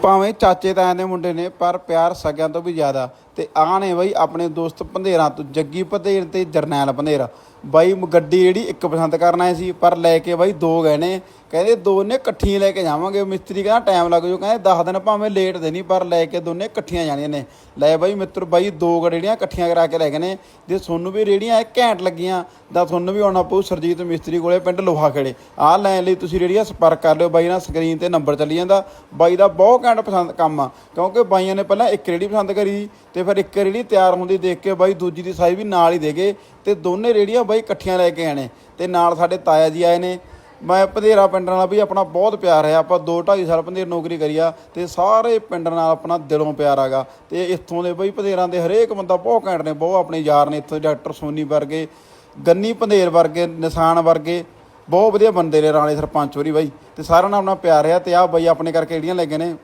ਭਾਵੇਂ ਚਾਚੇ ਤਾਇਆਂ ਦੇ ਮੁੰਡੇ ਨੇ ਪਰ ਪਿਆਰ ਸਕਿਆਂ ਤੋਂ ਵੀ ਜ਼ਿਆਦਾ। ਤੇ ਆਹ ਨੇ ਬਾਈ ਆਪਣੇ ਦੋਸਤ ਭੰਦੇਰਾਂ ਤੋਂ, ਜੱਗੀ ਭੰਦੇਰ ਤੇ ਜਰਨੈਲ ਭੰਦੇਰ। ਬਾਈ ਗੱਡੀ ਜਿਹੜੀ ਇੱਕ ਪਸੰਦ ਕਰਨ ਆਏ ਸੀ ਪਰ ਲੈ ਕੇ ਬਾਈ ਦੋ ਗਏ ਨੇ। ਕਹਿੰਦੇ ਦੋਨੇ ਇਕੱਠੀਆਂ ਲੈ ਕੇ ਜਾਵਾਂਗੇ। ਮਿਸਤਰੀ ਕਹਿੰਦਾ ਟਾਈਮ ਲੱਗ ਜਾਊ, ਕਹਿੰਦੇ 10 ਦਿਨ ਭਾਵੇਂ ਲੇਟ ਦੇ ਨਹੀਂ ਪਰ ਲੈ ਕੇ ਦੋਨੇ ਇਕੱਠੀਆਂ ਜਾਣੀਆਂ ਨੇ। ਲੈ ਬਾਈ ਮਿੱਤਰ, ਬਾਈ ਦੋ ਰੇੜੀਆਂ ਇਕੱਠੀਆਂ ਕਰਾ ਕੇ ਲੈ ਗਏ ਨੇ। ਜੇ ਤੁਹਾਨੂੰ ਵੀ ਰੇੜੀਆਂ ਘੈਂਟ ਲੱਗੀਆਂ ਤਾਂ ਤੁਹਾਨੂੰ ਵੀ ਆਉਣਾ ਪਊ ਸਰਜੀਤ ਮਿਸਤਰੀ ਕੋਲੇ, ਪਿੰਡ ਲੋਹਾ ਖੇੜੇ। ਆਹ ਲੈਣ ਲਈ ਤੁਸੀਂ ਰੇੜੀਆਂ ਸੰਪਰਕ ਕਰ ਲਿਓ ਬਾਈ ਨਾਲ, ਸਕਰੀਨ 'ਤੇ ਨੰਬਰ ਚੱਲੀ ਜਾਂਦਾ। ਬਾਈ ਦਾ ਬਹੁਤ ਘੈਂਟ ਪਸੰਦ ਕੰਮ ਆ, ਕਿਉਂਕਿ ਬਾਈਆਂ ਨੇ ਪਹਿਲਾਂ ਇੱਕ ਰੇੜੀ ਪਸੰਦ ਕਰੀ ਤੇ ਫਿਰ ਇੱਕ ਰੇੜੀ ਤਿਆਰ ਹੁੰਦੀ ਦੇਖ ਕੇ ਬਾਈ ਦੂਜੀ ਦੀ ਸਾਈਜ਼ ਵੀ ਨਾਲ ਹੀ ਦੇ ਗਏ ਤੇ ਦੋਨੇ ਰੇੜੀਆਂ ਬਾਈ ਇਕੱਠੀਆਂ ਲੈ ਕੇ ਆਣੇ। ਤੇ ਨਾਲ ਸਾਡੇ ਤਾਇਆ ਜੀ ਆਏ ਨੇ। ਮੈਂ ਭੰਦੇਰਾ ਪਿੰਡ ਨਾਲ ਵੀ ਆਪਣਾ ਬਹੁਤ ਪਿਆਰ ਹੈ। ਆਪਾਂ 2-2.5 ਸਾਲ ਭੰਦੇਰ ਨੌਕਰੀ ਕਰੀ ਆ ਤੇ ਸਾਰੇ ਪਿੰਡ ਨਾਲ ਆਪਣਾ ਦਿਲੋਂ ਪਿਆਰ ਹੈਗਾ। ਤੇ ਇੱਥੋਂ ਦੇ ਬਈ ਭੰਦੇਰਾਂ ਦੇ ਹਰੇਕ ਬੰਦਾ ਬਹੁਤ ਘੈਂਟ ਨੇ, ਬਹੁਤ ਆਪਣੇ ਯਾਰ ਨੇ। ਇੱਥੋਂ ਡਾਕਟਰ ਸੋਨੀ ਵਰਗੇ, ਗੰਨੀ ਭੰਦੇਰ ਵਰਗੇ, ਨਿਸ਼ਾਨ ਵਰਗੇ ਬਹੁਤ ਵਧੀਆ ਬੰਦੇ ਨੇ, ਰਾਣੇ ਸਰਪੰਚ ਹੋਰੀ ਬਾਈ। ਤੇ ਸਾਰਿਆਂ ਨਾਲ ਆਪਣਾ ਪਿਆਰ ਹੈ। ਤੇ ਆਹ ਬਾਈ ਆਪਣੇ ਕਰਕੇ ਜਿਹੜੀਆਂ ਲੈ ਗਏ ਨੇ।